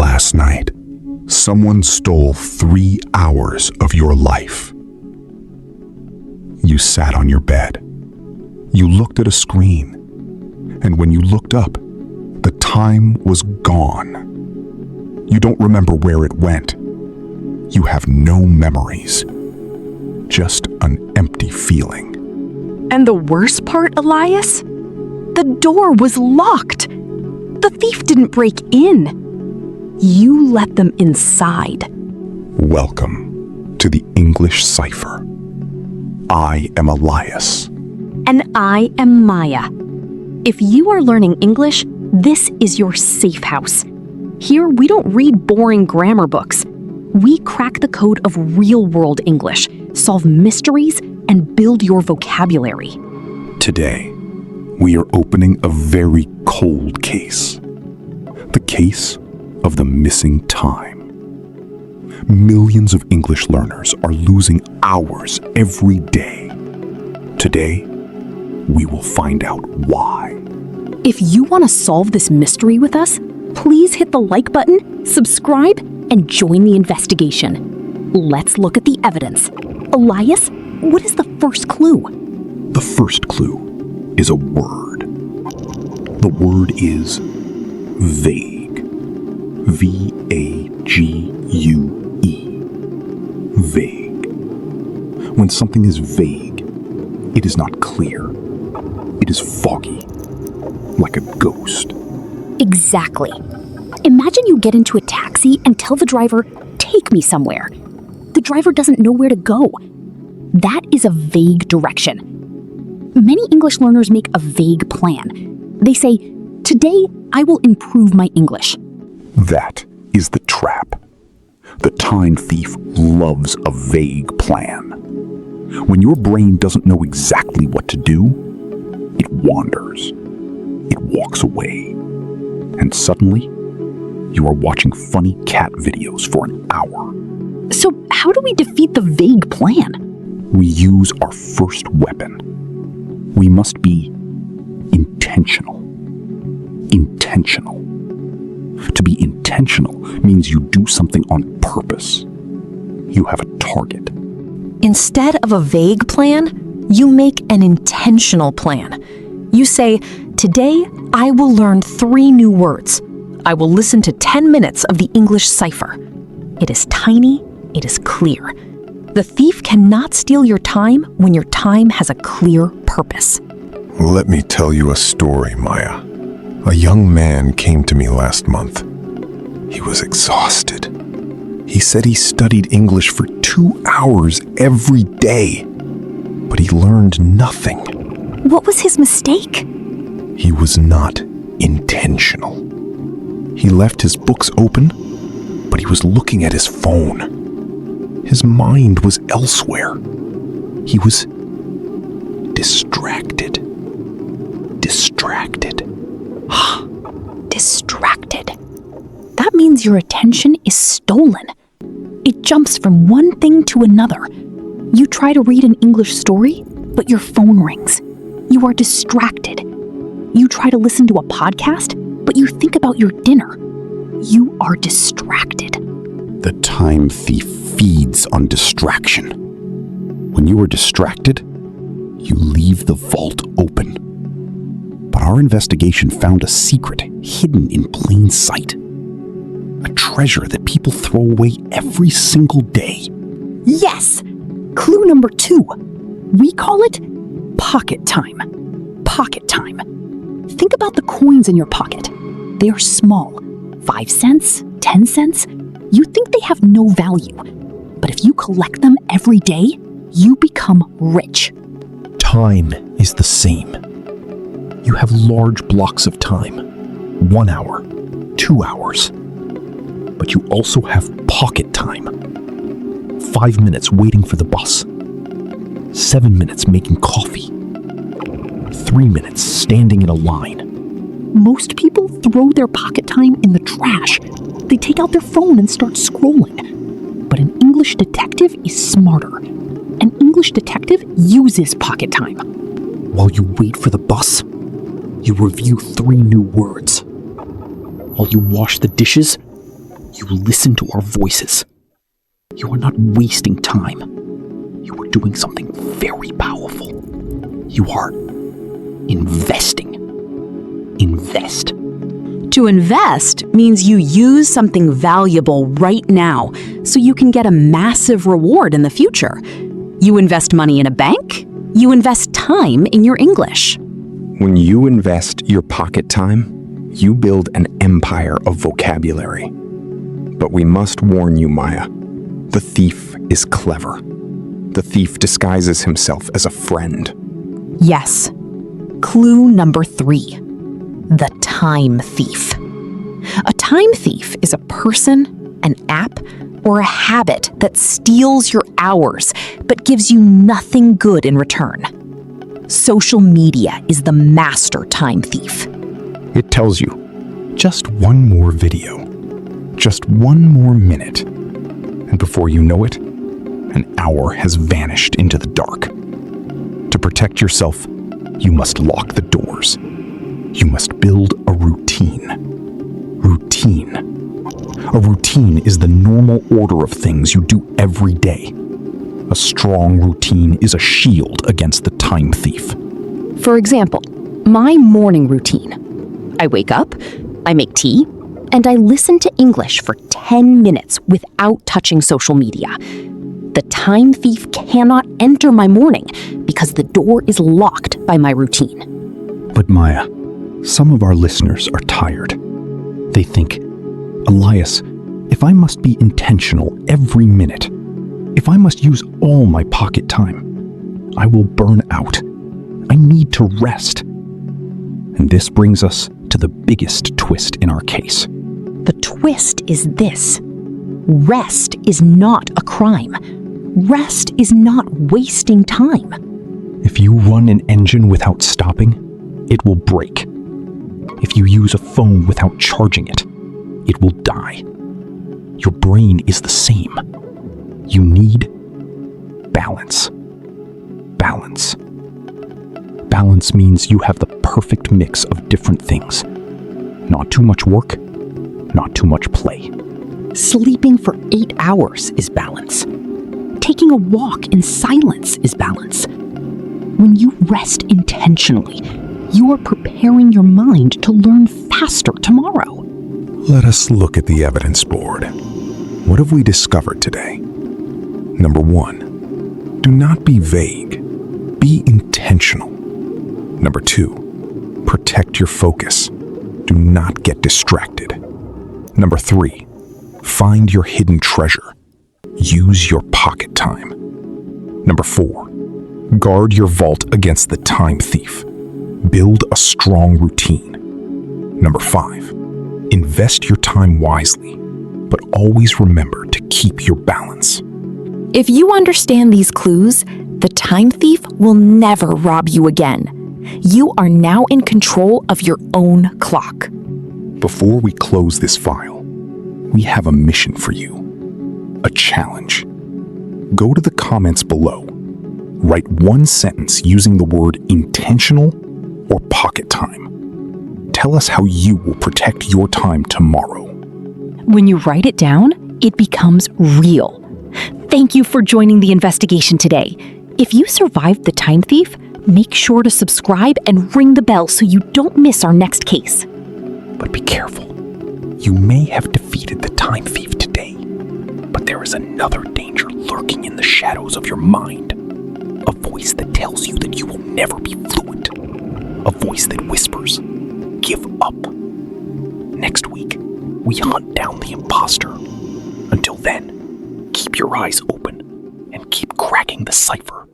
Last night, someone stole 3 hours of your life. You sat on your bed. You looked at a screen. And when you looked up, the time was gone. You don't remember where it went. You have no memories. Just an empty feeling. And the worst part, Elias? The door was locked. The thief didn't break in. You let them inside. Welcome to the English Cipher. I am Elias. And I am Maya. If you are learning English, this is your safe house. Here, we don't read boring grammar books. We crack the code of real-world English, solve mysteries, and build your vocabulary. Today, we are opening a very cold case. The case of the missing time. Millions of English learners are losing hours every day. Today, we will find out why. If you want to solve this mystery with us, please hit the like button, subscribe, and join the investigation. Let's look at the evidence. Elias, what is the first clue? The first clue is a word. The word is vague. V-A-G-U-E. Vague. When something is vague, it is not clear. It is foggy, like a ghost. Exactly. Imagine you get into a taxi and tell the driver, "Take me somewhere." The driver doesn't know where to go. That is a vague direction. Many English learners make a vague plan. They say, "Today, I will improve my English." That is the trap. The time thief loves a vague plan. When your brain doesn't know exactly what to do, it wanders. It walks away. And suddenly, you are watching funny cat videos for an hour. So how do we defeat the vague plan? We use our first weapon. We must be intentional. Intentional. To be intentional means you do something on purpose. You have a target. Instead of a vague plan, you make an intentional plan. You say, "Today, I will learn 3 new words. I will listen to 10 minutes of the English Cipher." It is tiny, it is clear. The thief cannot steal your time when your time has a clear purpose. Let me tell you a story, Maya. A young man came to me last month. He was exhausted. He said he studied English for 2 hours every day, but he learned nothing. What was his mistake? He was not intentional. He left his books open, but he was looking at his phone. His mind was elsewhere. He was distracted. Distracted. Distracted. That means your attention is stolen. It jumps from one thing to another. You try to read an English story, but your phone rings. You are distracted. You try to listen to a podcast, but you think about your dinner. You are distracted. The time thief feeds on distraction. When you are distracted, you leave the vault open. But our investigation found a secret hidden in plain sight. A treasure that people throw away every single day. Yes! Clue number 2. We call it pocket time. Pocket time. Think about the coins in your pocket. They are small. 5 cents, 10 cents. You think they have no value. But if you collect them every day, you become rich. Time is the same. You have large blocks of time. 1 hour, 2 hours. But you also have pocket time. 5 minutes waiting for the bus. 7 minutes making coffee. 3 minutes standing in a line. Most people throw their pocket time in the trash. They take out their phone and start scrolling. But an English detective is smarter. An English detective uses pocket time. While you wait for the bus, you review 3 new words. While you wash the dishes, You listen to our voices. You are not wasting time. You are doing something very powerful. You are investing. Invest. To invest means you use something valuable right now so you can get a massive reward in the future. You invest money in a bank. You invest time in your English. When you invest your pocket time, you build an empire of vocabulary. But we must warn you, Maya. The thief is clever. The thief disguises himself as a friend. Yes. Clue number 3. The time thief. A time thief is a person, an app, or a habit that steals your hours but gives you nothing good in return. Social media is the master time thief. It tells you, just one more video, just one more minute, and before you know it, an hour has vanished into the dark. To protect yourself, you must lock the doors. You must build a routine. Routine. A routine is the normal order of things you do every day. A strong routine is a shield against the time thief. For example, my morning routine. I wake up, I make tea, and I listen to English for 10 minutes without touching social media. The time thief cannot enter my morning because the door is locked by my routine. But Maya, some of our listeners are tired. They think, Elias, if I must be intentional every minute, if I must use all my pocket time, I will burn out. I need to rest. And this brings us to the biggest twist in our case. The twist is this. Rest is not a crime. Rest is not wasting time. If you run an engine without stopping, it will break. If you use a phone without charging it, it will die. Your brain is the same. You need balance. Balance. Balance means you have the perfect mix of different things. Not too much work, not too much play. Sleeping for 8 hours is balance. Taking a walk in silence is balance. When you rest intentionally, you are preparing your mind to learn faster tomorrow. Let us look at the evidence board. What have we discovered today? Number 1, do not be vague. Be intentional. Number 2, protect your focus. Do not get distracted. Number 3, find your hidden treasure. Use your pocket time. Number 4, guard your vault against the time thief. Build a strong routine. Number 5, invest your time wisely, but always remember to keep your balance. If you understand these clues, the time thief will never rob you again. You are now in control of your own clock. Before we close this file, we have a mission for you. A challenge. Go to the comments below. Write one sentence using the word intentional or pocket time. Tell us how you will protect your time tomorrow. When you write it down, it becomes real. Thank you for joining the investigation today. If you survived the time thief, make sure to subscribe and ring the bell so you don't miss our next case. But be careful. You may have defeated the time thief today, but there is another danger lurking in the shadows of your mind. A voice that tells you that you will never be fluent. A voice that whispers, give up. Next week, we hunt down the imposter. Until then, keep your eyes open and keep cracking the cipher.